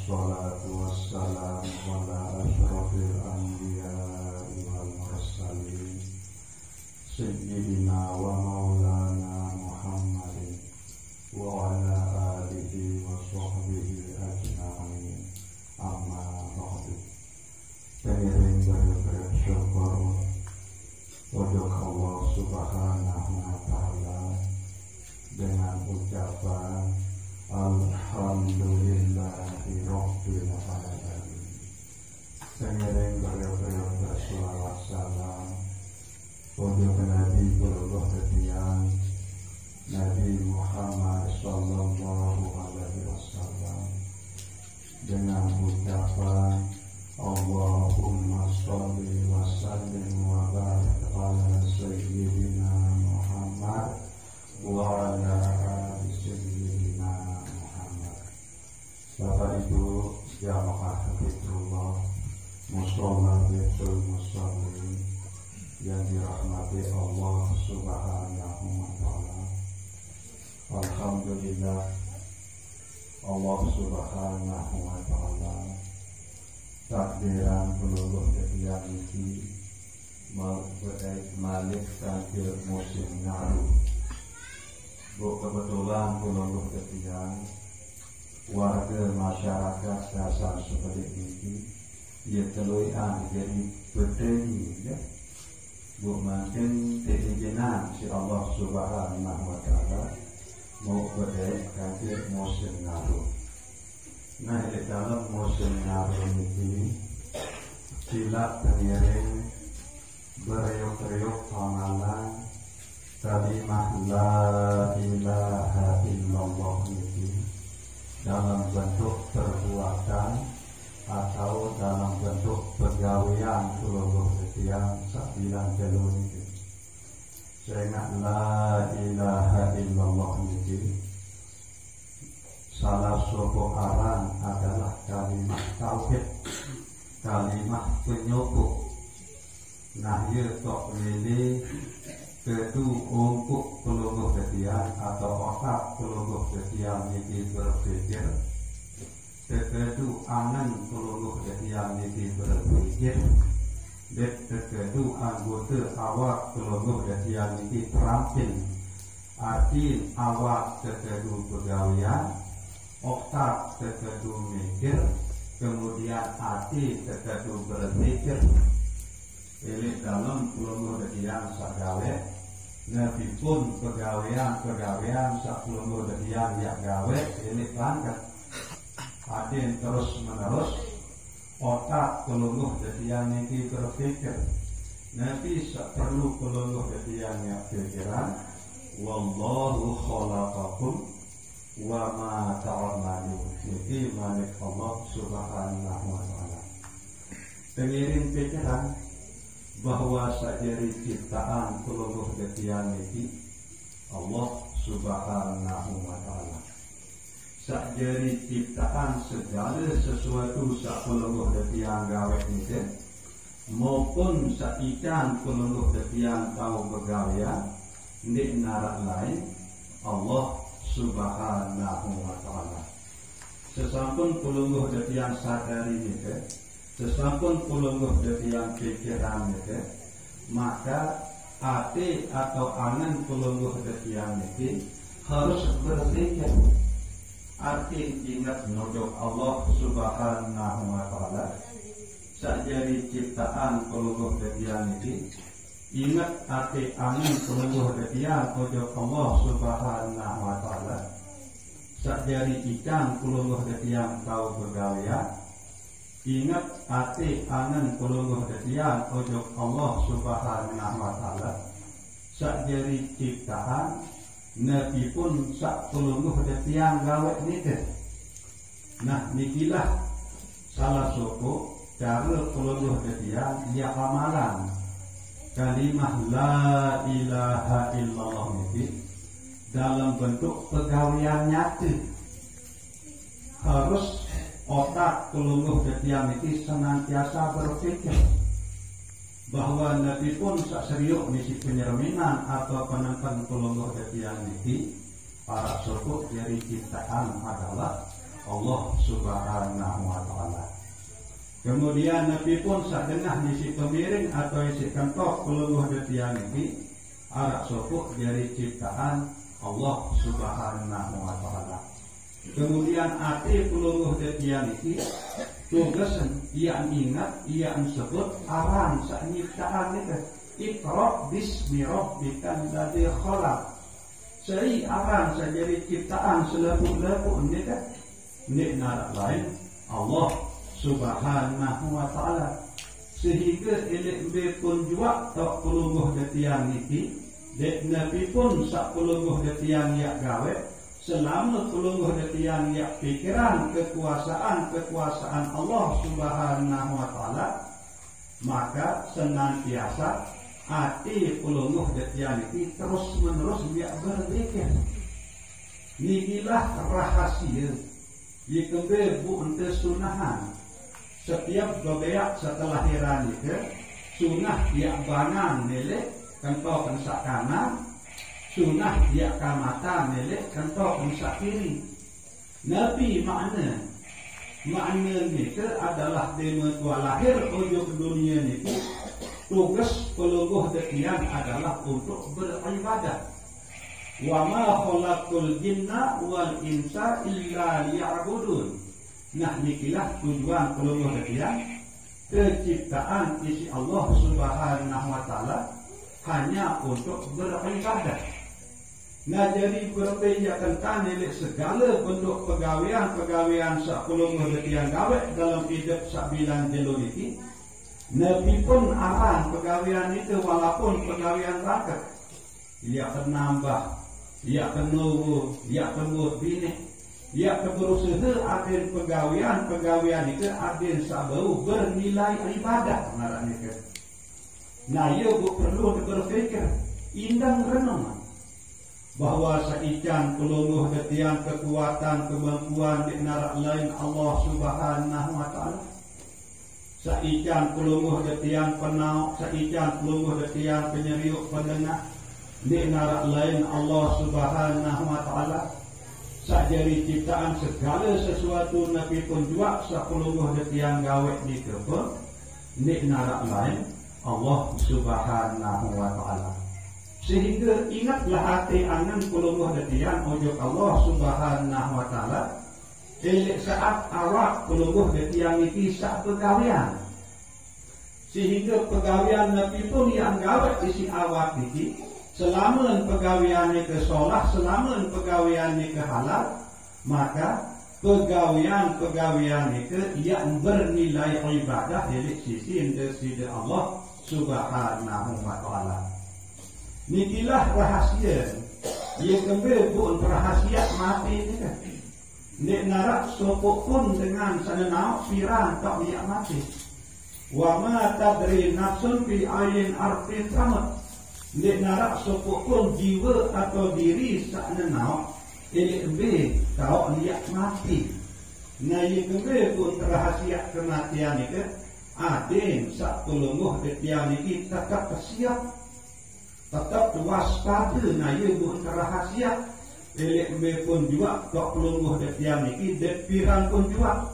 wassalatu wassalamu ala asyrafil anbiya'i wal mursalin sayyidina wa maulana Muhammadin wa ala alihi wa sahbihi ajma'in. Amma ba'du. Pengiring bersyukur untuk Allah Subhanahu wa ta'ala dengan ucapan Alhamdulillahi Rabbil Alamin. Pengiring berselawat salam untuk Nabi Sallallahu Alaihi Nabi Muhammad Sallallahu Alaihi Wasallam dengan ucapan Allahumma sholli wa sallim wa barik ala sayyidina Muhammad wa ala ali sayyidina Muhammad. Bapak Ibu jamaah hafizullah musholla Baitul Musallin yang dirahmati Allah Subhanahu wa ta'ala. Alhamdulillah, Allah Subhanahu wa ta'ala takdiran peluluh ketiak ini malik takdir musim ngaruh. Kebetulan peluluh ketiak warga masyarakat dasar seperti ini ia teluian jadi petani ya. Makin keinginan si Allah Subhanahu wa ta'ala mau berdaya takdir musim ngaruh. Nah, di dalam musim ngaruh ini sila pengiring beriuk-riuk pengalan kalimah la ilaha illallah ini dalam bentuk perbuatan atau dalam bentuk pegawaian seluruh setiap sabilan jalur ini. Saya ingat la ilaha illallah ini salah satu aran adalah kalimat tauhid, kalimat penyebut. Nah, ia tok milih ketu untuk peluluh ketiak atau otak peluluh ketiak ini berpikir, ketu angan peluluh ketiak ini berpikir, ketu anggota awak peluluh ketiak ini terampil. Arti awak ketu pegawaian, otak ketu mikir, kemudian hati ketu berpikir. Ini dalam peluluh ketiak sagawe, nabi pun pegawaian sepuluh ketiak yang gawe ini pangkat. Hati terus menerus, otak peluluh ketiak ini berpikir. Nabi perlu peluluh ketiak yang pikiran. Wallahu khalaqakum wa ma ta'malun. Jadi malik Allah Subhanahu wa ta'ala pengiring pikiran bahwa sajari ciptaan peluluh ketiak ini Allah Subhanahu wa ta'ala. Sajari ciptaan segala sesuatu sapeluluh ketiak gawe ini maupun saikan peluluh ketiak tahu pegawaian di narak lain Allah Subhanahu wa ta'ala. Sesampun peluluh ketiak sadari ini, sesampun peluluh ketiak pikiran ini, maka hati atau angan peluluh ketiak ini harus berpikir. Arti ingat menunjuk Allah Subhanahu wa ta'ala. Sajari ciptaan peluluh ketiak ini, ingat hati angin peluluh ketiak pojok Allah Subhanahu wa ta'ala. Sajari ikan peluluh ketiak kau pegawaian, ingat hati angin peluluh ketiak pojok Allah Subhanahu wa ta'ala. Sajari ciptaan nabi pun sak peluluh ketiak gawe nike. Nah, nikilah salah satu cara peluluh ketiak dia amalan kalimah la ilaha illallah ini dalam bentuk pegawaian nyata. Harus otak peluluh ketiak ini senantiasa berpikir bahwa Nabi pun sak serius misi penyerminan atau penentang peluluh ketiak ini para suku dari ciptaan adalah Allah Subhanahu wa taala. Kemudian Nabi pun sadengah isi pemiring atau isi kentok pelungguh detian ini arak sopuk dari ciptaan Allah Subhanahu wa taala. Kemudian ati pelungguh detian ini tugasan ia ingat ia sebut aran sak nyiptaan itu Iqra bismi rabbikal ladzi khalaq. Sei aran sajadi ciptaan selepu-lepu ini kan nek narak lain Allah Subhanahu wa taala. Sehingga elek be pun jua tok pelungguh detian niki dek nabi pun sak pelungguh detian ya gawe selama pelungguh detian ya pikiran kekuasaan Allah Subhanahu wa taala, maka senantiasa hati pelungguh detian ini terus menerus dia berpikir. Nikilah rahasia dikembe bu ente sunahan. Setiap bebeak setelah lahiran itu sunah dia bangan melek kentok kensak kanan, sunah dia kamata melek kentok kensak kiri. Nabi makna itu adalah dema tua lahir ujuk dunia itu tugas pelungguh detian adalah untuk beribadah. Wa ma khalaqul jinna wal insa illa liya'budun. Nah nikilah tujuan pelungguh detian, penciptaan isi Allah Subhanahu wa taala hanya untuk beribadah. Nah jadi berbeda tentang nilai segala bentuk pegawaian sak pelungguh detian gawe dalam hidup sak bilan jelo niki. Nabi pun aran pegawaian itu walaupun pegawaian rakyat. Ia penambah, ia penunggu, ia pengut bini, ia berusaha agen pegawaian itu agen sabau bernilai ibadah ngarannya. Nah, ia perlu berpikir indang renungan bahwa saican pelungguh detian kekuatan kemampuan di narak lain Allah Subhanahu wa taala. Saican pelungguh detian penau, saican pelungguh detian penyeriuk pendengar di narak lain Allah Subhanahu wa taala. Sajari ciptaan segala sesuatu Nabi pun jua sapelungguh detian gawe di kebun di narak lain Allah Subhanahu wa taala. Sehingga ingatlah hati angan pelungguh detian ojok Allah Subhanahu wa taala. Elek saat awak pelungguh detian iki sak pegawaian. Sehingga pegawaian Nabi pun yang gawe isi awak iki selama pegawaian ke solah, selama pegawaian ke halal, maka pegawaian ke yang bernilai ibadah dari sisi Allah Subhanahu wa taala. Nikilah rahasia. Ia kembali pun rahasia mati ini kan. Nek narak sopok pun dengan sanenau firang tak dia mati. Wa ma tadri nafsun fi ayin arfin tamat. Nek narak sopok pun jiwa atau diri sanenau elek kau dia mati. Nah ia kembali pun rahasia kematian itu aden sak pelungguh detian ini tetap siap, tetap waspada. Nah ia pun rahasia elek pun juga kok pelungguh detian ini pirang pun juga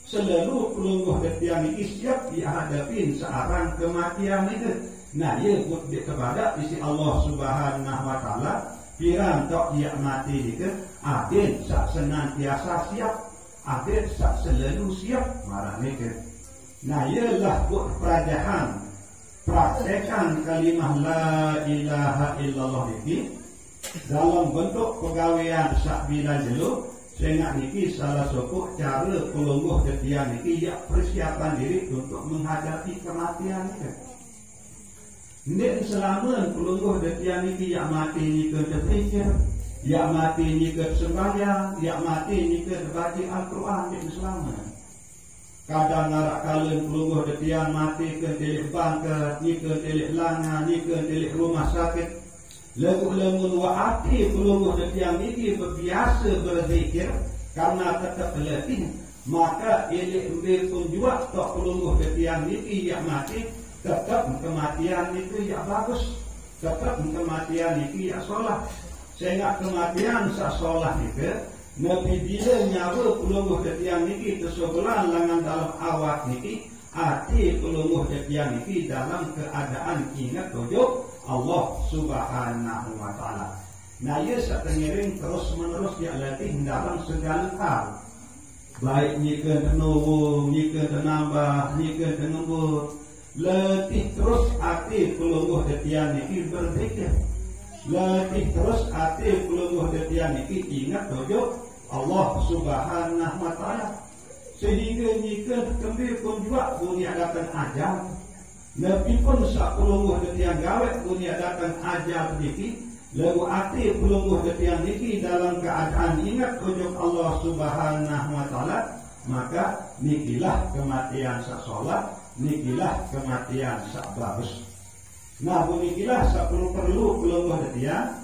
selalu pelungguh detian ini siap dihadapin searang kematian itu. Nah ia pun kepada isi Allah Subhanahu wa taala pirang tok dia mati itu aden sak senantiasa siap, aden sak selalu siap marah itu. Nah ialah buat perajahan praktekan kalimah la ilaha illallah ini dalam bentuk pegawaian sak bila jelu. Sehingga niki salah satu cara pelungguh detian niki ya persiapan diri untuk menghadapi kematian itu. Nek selama pelungguh detian niki ya mati ni ke terpikir, ya mati ni ke sembahyang, ya mati ni ke baca Al-Quran di selama. Kadang narak kalian pelungguh detian mati ke delik bangka, ni ke delik langa, ni ke delik rumah sakit. Lagu-lagu wa'ati pelungguh detian ini berbiasa berzikir karena tetap letih, maka elek pun juga tak pelungguh detian ini yang mati tetap kematian itu yang bagus, tetap kematian itu yang solah. Sehingga kematian sak solah itu Nabi bila nyawa pelungguh detiang niki tersebelah langan dalam awak niki, hati pelungguh detiang niki dalam keadaan ingat tujuh Allah Subhanahu wa taala. Nah, ia satengiring terus menerus dia latih dalam segala hal. Baik nyikeun tenuwung, nyikeun tenambah, nyikeun tenembut. Letih terus hati pelungguh detiang niki berzikir. Letih terus hati pelungguh detiang niki ingat tujuh Allah Subhanahu wa taala. Sehingga nyikeun kembir pun juga dunia datang ajal. Nabi pun sak pelungguh detiang gawe dunia datang ajal sedikit. Lagu hati pelungguh detiang niki dalam keadaan ingat tujuh Allah Subhanahu wa taala, maka nikilah kematian sak solat, nikilah kematian sak bagus. Nah, nikilah sak perlu pelungguh detiang,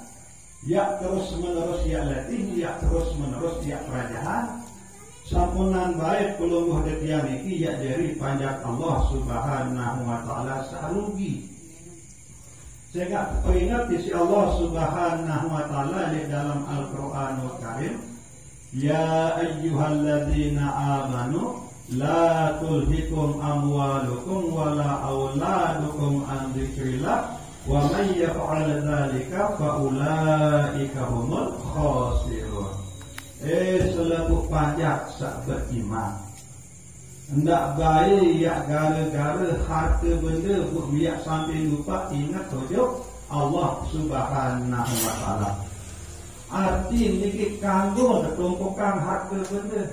ya terus menerus ya latih, ya terus menerus ya kerajaan. Sampunan baik pelungguh detiang niki ya dari panjat Allah Subhanahu wa taala sarugi. Sehingga peringat isi Allah Subhanahu wa taala di dalam Al-Qur'anul Karim, ya ayyuhalladzina amanu la tulhikum amwalukum wala auladukum an dzikrillah wa may yaf'al dzalika fa ulaika humul khasirun. Selaku pajak sak beriman, hendak baik ya gara-gara harta benda buat biak sampai lupa ingat tujuh Allah Subhanahu wa taala. Arti niki kanggo tumpukan harta benda.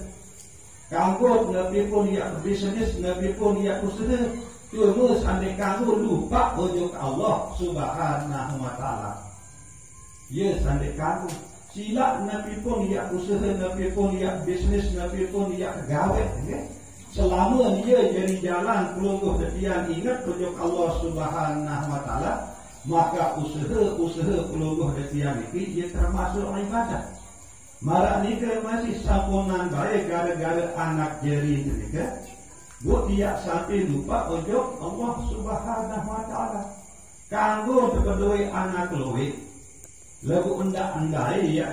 Kanggo nabi pun ya bisnis, nabi pun ya usaha. Cuma sampai kanggo lupa tujuh Allah Subhanahu wa taala. Ya sampai kanggo sila nabi pun ya usaha, nabi pun ya bisnis, nabi pun ya gawe, okay? Selama dia jadi jalan pelungguh detiang ingat tujuh Allah Subhanahu wa taala, maka usaha pelungguh detiang ini dia termasuk ibadah. Marak nika masih sampunan baik gara-gara anak jeri nika, buat dia sampai lupa tujuh Allah Subhanahu wa taala. Kanggo kedua anak luwe, lagu endak-endai ya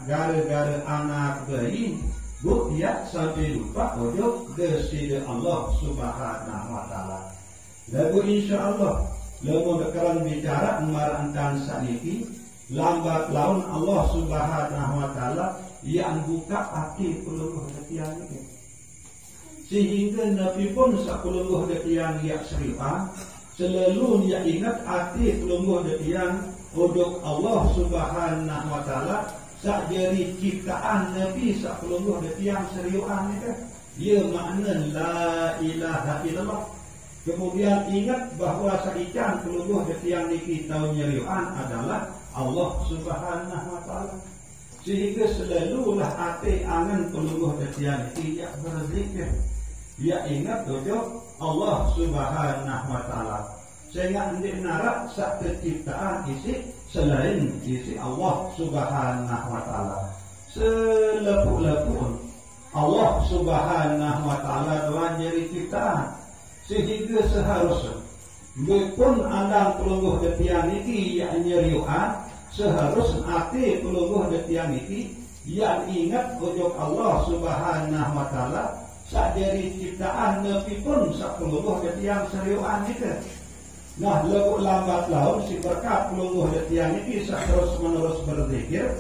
gara-gara anak bayi. Bu dia sampai lupa tujuh desida Allah Subhanahu wa taala. Lagu insyaallah lagu bakalan bicara marantan saniki lambat laun Allah Subhanahu wa taala yang buka hati pelungguh detiang ini. Sehingga Nabi pun sak pelungguh detiang yang seripan selalu dia ingat hati pelungguh detiang untuk Allah Subhanahu wa taala. Sak jari ciptaan Nabi sak pelungguh detiang seriuan ni kan. Ia makna la ilaha illallah. Kemudian ingat bahawa saican pelungguh detiang niki tahu nyeriuan adalah Allah Subhanahu wa taala. Sehingga selalulah hati angan pelungguh detiang niki ya berzikir. Ya ingat tujuh Allah Subhanahu wa taala. Sehingga hendak narak sak terciptaan isi selain isi Allah Subhanahu wa taala. Selepuk-lepuk Allah Subhanahu wa taala doan jadi ciptaan. Sehingga seharusnya pun andang pelungguh detiang niki yang nyeriuan, seharusnya hati pelungguh detiang niki yang ingat ujuk Allah Subhanahu wa taala sak jadi ciptaan Nabi pun sak pelungguh detiang seriuan nika. Nah, lagu lambat laun si berkat pelungguh detiang ini terus menerus berzikir,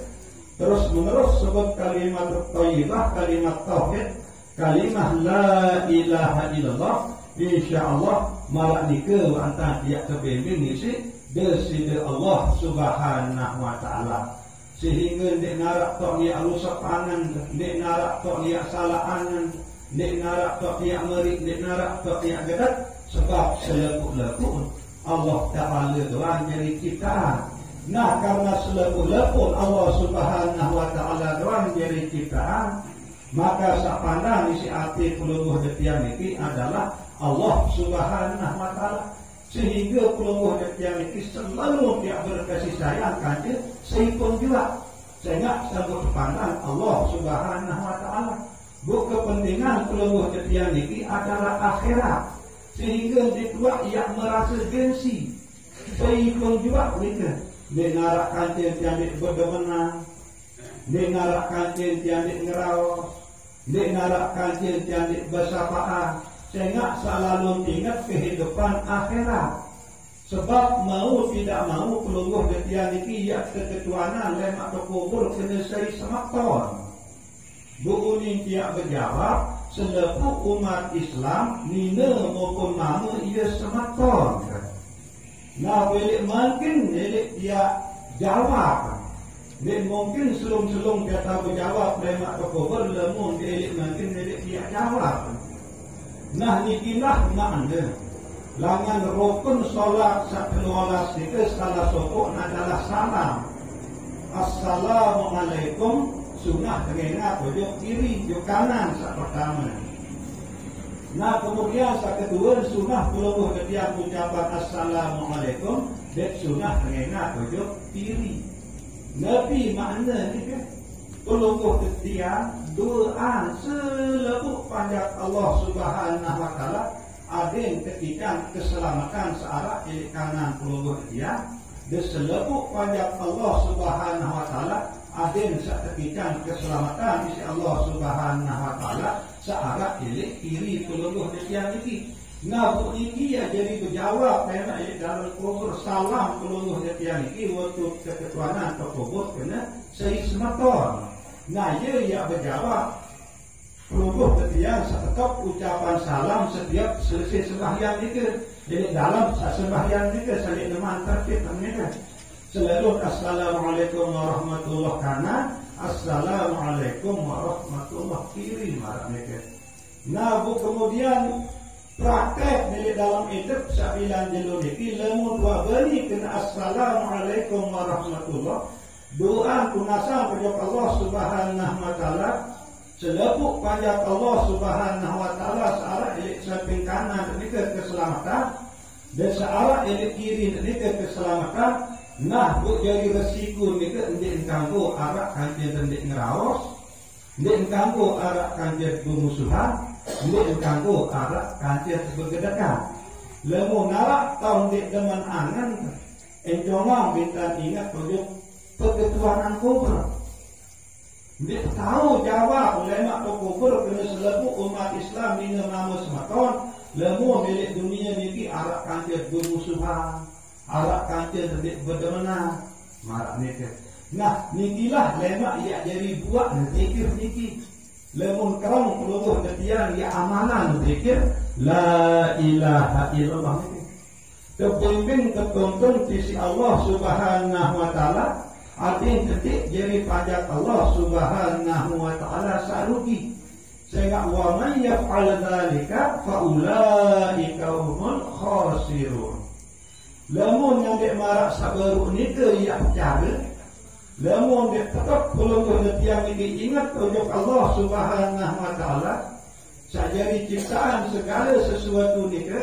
terus menerus sebut kalimat thayyibah, kalimat tauhid, kalimat la ilaha illallah. Insyaallah marak nika antara dia kebimbing isi desida Allah Subhanahu wa taala. Sehingga nek narak tok dia rusak pangan, nek narak tok dia salah angan, nek narak tok dia merik, nek narak tok dia gedak sebab selepuk-lepuk Allah Ta'ala doang jadi ciptaan. Nah, karena selepuk-lepuk Allah Subhanahu wa taala doang jadi ciptaan, maka sak pandang isi hati pelungguh detiang ini adalah Allah Subhanahu wa taala. Sehingga pelungguh detiang ini selalu dia berkasih sayang kanca seipun juga. Sehingga sambut pandang Allah Subhanahu wa taala. Bu kepentingan pelungguh detiang ini adalah akhirat. Sehingga dia yang merasa gengsi. Seipun juga mereka menarak kanca yang berdemenang, Dek ngarak kancil tiang dek ngerawas, dek ngarak kancil tiang dek bersapaan. Sehingga selalu ingat kehidupan akhirat. Sebab mau tidak mau pelungguh detian iki ya keketuanan lemak ke kubur kena seri semakton. Bu Uning tiak berjawab, selepu umat Islam nina maupun nama ia semakton. Nah, belik mungkin belik dia jawab. Belik mungkin selung-selung kata berjawab lemak ke kubur, lemun belik mungkin belik dia jawab. Nah, nikilah makna langan rukun solat 12 itu salah satu adalah salam. Assalamualaikum sunnah dengan tujuh kiri, tujuh kanan saat pertama. Nah kemudian saat kedua sunnah peluluh ketika ucapan assalamualaikum dan sunnah dengan tujuh kiri. Nabi makna ni kan peluluh ketika doa selebu panjat Allah Subhanahu Wa Taala. Adin ketika keselamatan searah kiri kanan peluluh dia diselebu panjat Allah Subhanahu Wa Taala. Adin ketika keselamatan isi Allah Subhanahu Wa Taala searah kiri peluluh dia ini. Nah ini ya jadi berjawab karena dalam kubur salam peluluh dia ini waktu keketuanan atau kubur kena seismaton. Nah ia berjawab peluluh ketian tetap ucapan salam setiap selesai sembahyang itu. Jadi dalam sembahyang itu saling teman tertib namanya. Selalu assalamualaikum warahmatullahi kana assalamualaikum warahmatullahi kiri marahnya. Nah bu kemudian praktek dari dalam hidup sabilan jelur iki lemu dua beri kena assalamualaikum warahmatullahi doa kunasa kepada Allah Subhanahu Wa Taala. Selepuk panjat Allah Subhanahu Wa Taala searah elik samping kanan ini ke keselamatan dan searah elik kiri ini ke keselamatan. Nah bu jadi resiko ni ke ndik engkangku arak kancil ndik ngeraos, ndik engkangku arak kancil bermusuhan, ndik engkangku arak kancil bergedekan. Lemu narak tahun ndik demen angan enjongang bintan ingat tujuh perketuanan kubur. Dia tahu jawab ulama kubur kena selebu umat Islam ini nama sematon lemu milik dunia niki arak kancil bermusuhan, arak kancil tidak berdemenan, marak niki. Nah nikilah lema ia jadi buat zikir niki. Lemu kerang peluluh ketian ia amalan zikir la ilaha illallah niki. Kepimpin ketuntun sisi Allah Subhanahu Wa Taala. Artinya ketik jadi pajak Allah Subhanahu Wa Taala sarugi. Sehingga wa man yaf'al dzalika fa ulaika humul khasirun. Lamun yang dek marak sabaru ni ke ya cara. Lamun dek tetap peluluh tiang ini ingat ujuk Allah Subhanahu Wa Taala. Sajari ciptaan segala sesuatu ni ke.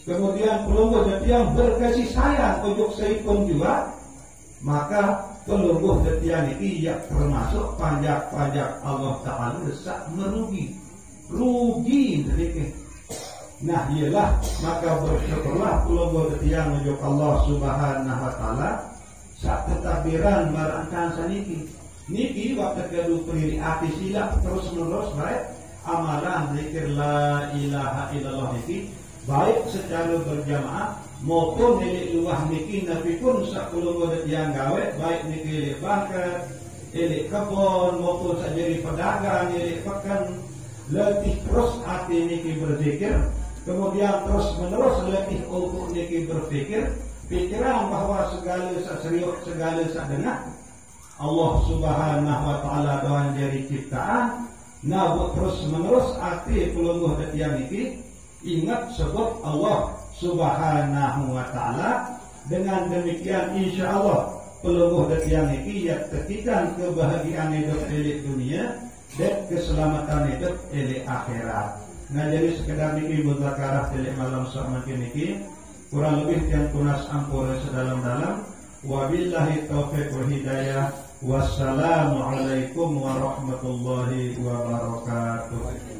Kemudian peluluh tiang berkasih sayang ujuk seipun juga. Maka peluluh detian ini ya termasuk pajak-pajak Allah Ta'ala sak merugi. Rugi sedikit. Nah ialah maka bersyukurlah peluluh detian menuju Allah Subhanahu Wa Ta'ala sak ketadbiran marangkan saniki. Niki waktu kedua pendiri hati silap terus menerus baik amalan zikir la ilaha illallah niki baik secara berjamaah maupun milik luah niki nabi pun sakulungo yang gawe baik niki milik bakar, milik kebun maupun sajari pedagang, milik pekan letih terus hati niki berzikir, kemudian terus menerus letih untuk niki berpikir, pikiran bahwa segala serius segala dengar Allah Subhanahu Wa Taala doan dari ciptaan, nah terus menerus hati kulungo yang niki ingat sebut Allah Subhanahu Wa Taala. Dengan demikian insya Allah peluluh yang ini ya ketika kebahagiaan hidup elit dunia dan keselamatan hidup elit akhirat. Nah jadi sekedar niki muzakarah elit malam sama niki kurang lebih yang tunas ampura sedalam-dalam. Wabillahi taufiq wal hidayah. Wassalamualaikum warahmatullahi wabarakatuh.